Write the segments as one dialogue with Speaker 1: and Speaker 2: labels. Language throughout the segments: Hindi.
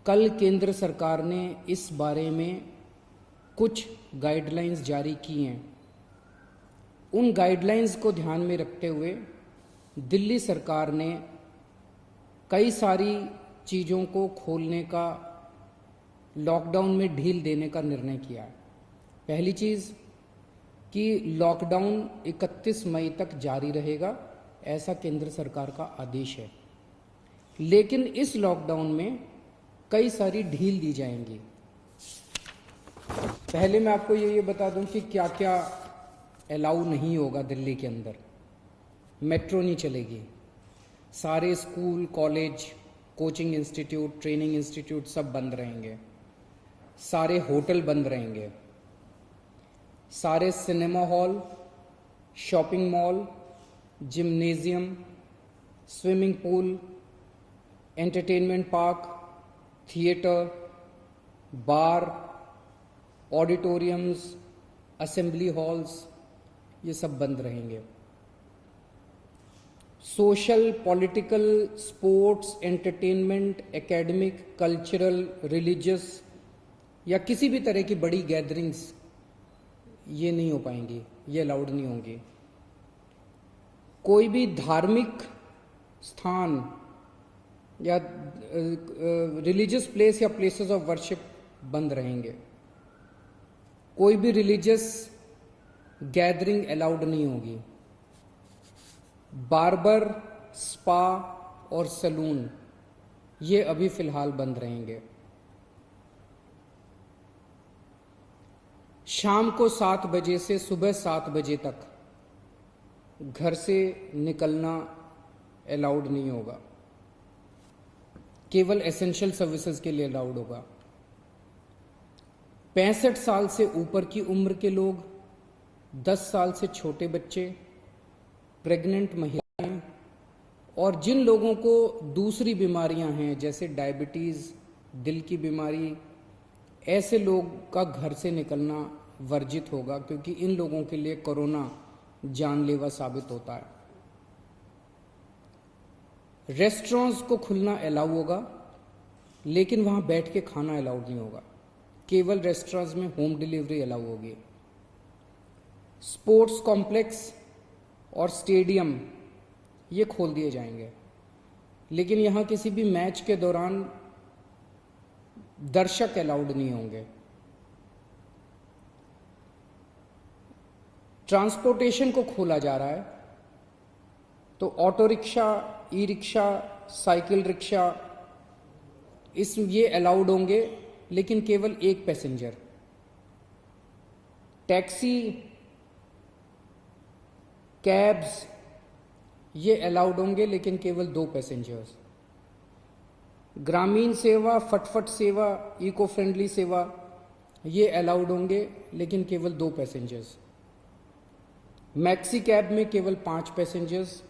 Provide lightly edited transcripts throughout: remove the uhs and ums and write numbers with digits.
Speaker 1: कल केंद्र सरकार ने इस बारे में कुछ गाइडलाइंस जारी की हैं। उन गाइडलाइंस को ध्यान में रखते हुए दिल्ली सरकार ने कई सारी चीज़ों को खोलने का, लॉकडाउन में ढील देने का निर्णय किया है। पहली चीज़ कि लॉकडाउन 31 मई तक जारी रहेगा, ऐसा केंद्र सरकार का आदेश है। लेकिन इस लॉकडाउन में कई सारी ढील दी जाएंगी। पहले मैं आपको ये बता दूं कि क्या क्या अलाउ नहीं होगा दिल्ली के अंदर। मेट्रो नहीं चलेगी, सारे school, college, coaching institute, training institute सब बंद रहेंगे, सारे होटल बंद रहेंगे, सारे cinema hall, shopping mall, gymnasium, swimming pool, entertainment park, theatre, bar, auditoriums, assembly halls, ये सब बंद रहेंगे। Social, political, sports, entertainment, academic, cultural, religious या किसी भी तरह की बड़ी गैदरिंग्स ये नहीं हो पाएंगी, ये अलाउड नहीं होंगी। कोई भी धार्मिक स्थान या रिलीजियस प्लेस या प्लेसेस ऑफ वर्शिप बंद रहेंगे। कोई भी रिलीजियस गैदरिंग अलाउड नहीं होगी। बार्बर, स्पा और सैलून ये अभी फिलहाल बंद रहेंगे। शाम को 7 बजे से सुबह 7 बजे तक घर से निकलना अलाउड नहीं होगा, केवल एसेंशियल सर्विसेज के लिए अलाउड होगा। 65 साल से ऊपर की उम्र के लोग, 10 साल से छोटे बच्चे, प्रेग्नेंट महिलाएं और जिन लोगों को दूसरी बीमारियां हैं जैसे डायबिटीज़, दिल की बीमारी, ऐसे लोग का घर से निकलना वर्जित होगा, क्योंकि इन लोगों के लिए कोरोना जानलेवा साबित होता है। रेस्टोरेंट्स को खुलना अलाउ होगा, लेकिन वहां बैठ के खाना अलाउड नहीं होगा, केवल रेस्टोरेंट्स में होम डिलीवरी अलाउ होगी। स्पोर्ट्स कॉम्प्लेक्स और स्टेडियम ये खोल दिए जाएंगे, लेकिन यहां किसी भी मैच के दौरान दर्शक अलाउड नहीं होंगे। ट्रांसपोर्टेशन को खोला जा रहा है, तो auto rickshaw, e rickshaw, cycle rickshaw ये अलाउड होंगे, लेकिन केवल एक पैसेंजर। टैक्सी, कैब्स ये अलाउड होंगे, लेकिन केवल 2 पैसेंजर्स। ग्रामीण सेवा, फटफट सेवा, इको फ्रेंडली सेवा ये अलाउड होंगे, लेकिन केवल 2 पैसेंजर्स। मैक्सी कैब में केवल 5 पैसेंजर्स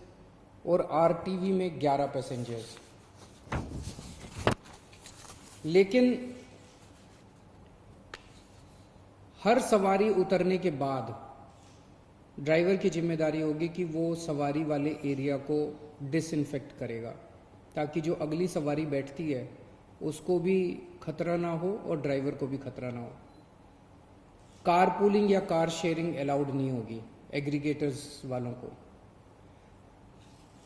Speaker 1: और आरटीवी में 11 पैसेंजर्स। लेकिन हर सवारी उतरने के बाद ड्राइवर की जिम्मेदारी होगी कि वो सवारी वाले एरिया को डिसइंफेक्ट करेगा, ताकि जो अगली सवारी बैठती है उसको भी खतरा ना हो और ड्राइवर को भी खतरा ना हो। कार पूलिंग या कार शेयरिंग अलाउड नहीं होगी एग्रीगेटर्स वालों को।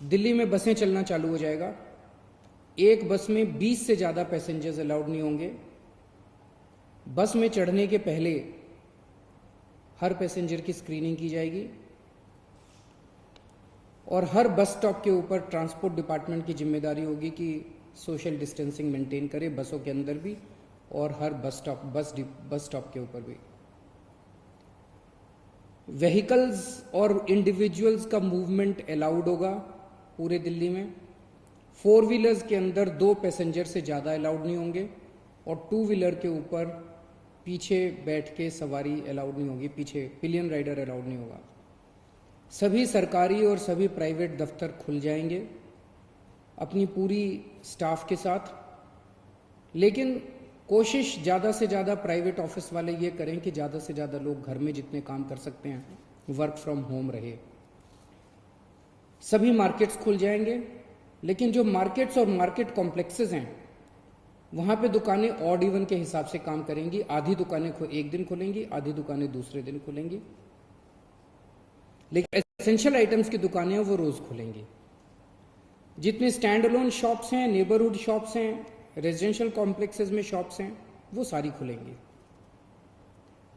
Speaker 1: दिल्ली में बसें चलना चालू हो जाएगा। एक बस में 20 से ज़्यादा पैसेंजर्स अलाउड नहीं होंगे। बस में चढ़ने के पहले हर पैसेंजर की स्क्रीनिंग की जाएगी और हर बस स्टॉप के ऊपर ट्रांसपोर्ट डिपार्टमेंट की जिम्मेदारी होगी कि सोशल डिस्टेंसिंग मेंटेन करे, बसों के अंदर भी और हर बस स्टॉप के ऊपर भी। व्हीकल्स और इंडिविजुअल्स का मूवमेंट अलाउड होगा पूरे दिल्ली में। 4 व्हीलर्स के अंदर 2 पैसेंजर से ज़्यादा अलाउड नहीं होंगे और 2 व्हीलर के ऊपर पीछे बैठ के सवारी अलाउड नहीं होगी, पीछे पिलियन राइडर अलाउड नहीं होगा। सभी सरकारी और सभी प्राइवेट दफ्तर खुल जाएंगे अपनी पूरी स्टाफ के साथ, लेकिन कोशिश ज़्यादा से ज़्यादा प्राइवेट ऑफिस वाले ये करें कि ज़्यादा से ज़्यादा लोग घर में जितने काम कर सकते हैं वर्क फ्रॉम होम रहे। सभी मार्केट्स खुल जाएंगे, लेकिन जो मार्केट्स और मार्केट कॉम्प्लेक्सेस हैं वहाँ पे दुकानें ऑड इवन के हिसाब से काम करेंगी। आधी दुकानें एक दिन खुलेंगी, आधी दुकानें दूसरे दिन खुलेंगी, लेकिन एसेंशियल आइटम्स की दुकानें वो रोज खुलेंगी। जितने स्टैंड अलोन शॉप्स हैं, नेबरहुड शॉप्स हैं, रेजिडेंशियल कॉम्प्लेक्सेस में शॉप्स हैं, वो सारी खुलेंगी,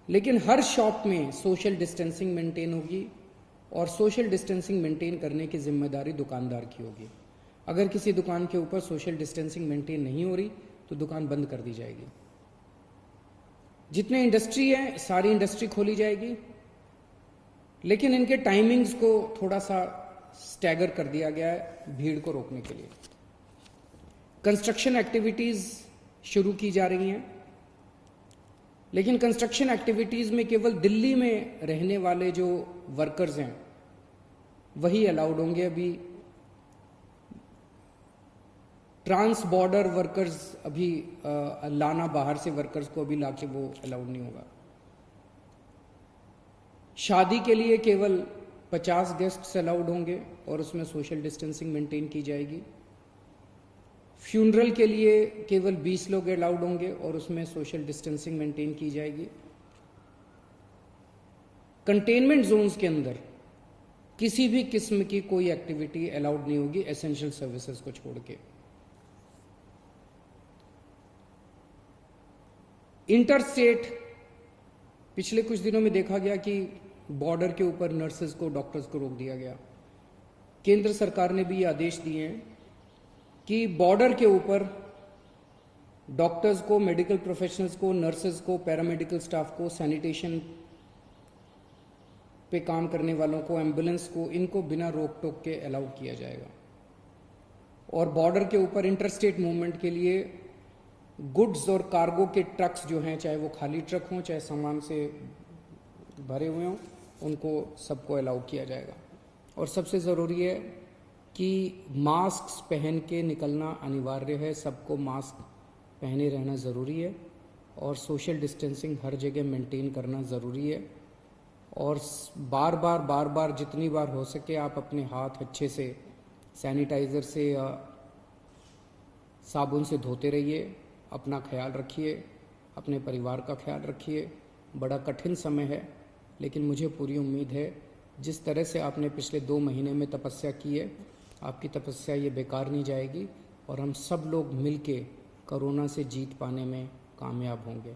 Speaker 1: लेकिन हर शॉप में सोशल डिस्टेंसिंग मेंटेन होगी और सोशल डिस्टेंसिंग मेंटेन करने की जिम्मेदारी दुकानदार की होगी। अगर किसी दुकान के ऊपर सोशल डिस्टेंसिंग मेंटेन नहीं हो रही तो दुकान बंद कर दी जाएगी। जितने इंडस्ट्री है सारी इंडस्ट्री खोली जाएगी, लेकिन इनके टाइमिंग्स को थोड़ा सा स्टैगर कर दिया गया है भीड़ को रोकने के लिए। कंस्ट्रक्शन एक्टिविटीज शुरू की जा रही हैं, लेकिन कंस्ट्रक्शन एक्टिविटीज में केवल दिल्ली में रहने वाले जो वर्कर्स हैं वही अलाउड होंगे। अभी ट्रांस बॉर्डर वर्कर्स अभी लाना, बाहर से वर्कर्स को अभी लाके वो अलाउड नहीं होगा। शादी के लिए केवल 50 गेस्ट्स अलाउड होंगे और उसमें सोशल डिस्टेंसिंग मेंटेन की जाएगी। फ्यूनरल के लिए केवल 20 लोग अलाउड होंगे और उसमें सोशल डिस्टेंसिंग मेंटेन की जाएगी। कंटेनमेंट जोन्स के अंदर किसी भी किस्म की कोई एक्टिविटी अलाउड नहीं होगी एसेंशियल सर्विसेज को छोड़ के। इंटर स्टेट पिछले कुछ दिनों में देखा गया कि बॉर्डर के ऊपर नर्सेज को, डॉक्टर्स को रोक दिया गया। केंद्र सरकार ने भी ये आदेश दिए हैं कि बॉर्डर के ऊपर डॉक्टर्स को, मेडिकल प्रोफेशनल्स को, नर्सेज को, पैरामेडिकल स्टाफ को, सैनिटेशन पे काम करने वालों को, एम्बुलेंस को, इनको बिना रोक टोक के अलाउ किया जाएगा। और बॉर्डर के ऊपर इंटरस्टेट मूवमेंट के लिए गुड्स और कार्गो के ट्रक्स जो हैं, चाहे वो खाली ट्रक हों चाहे सामान से भरे हुए हों, उनको सबको अलाउ किया जाएगा। और सबसे ज़रूरी है कि मास्क पहन के निकलना अनिवार्य है, सबको मास्क पहने रहना ज़रूरी है और सोशल डिस्टेंसिंग हर जगह मेंटेन करना ज़रूरी है। और बार बार जितनी बार हो सके आप अपने हाथ अच्छे से सैनिटाइज़र से या साबुन से धोते रहिए। अपना ख्याल रखिए, अपने परिवार का ख्याल रखिए। बड़ा कठिन समय है, लेकिन मुझे पूरी उम्मीद है जिस तरह से आपने पिछले 2 महीने में तपस्या की है, आपकी तपस्या ये बेकार नहीं जाएगी और हम सब लोग मिलके कोरोना से जीत पाने में कामयाब होंगे।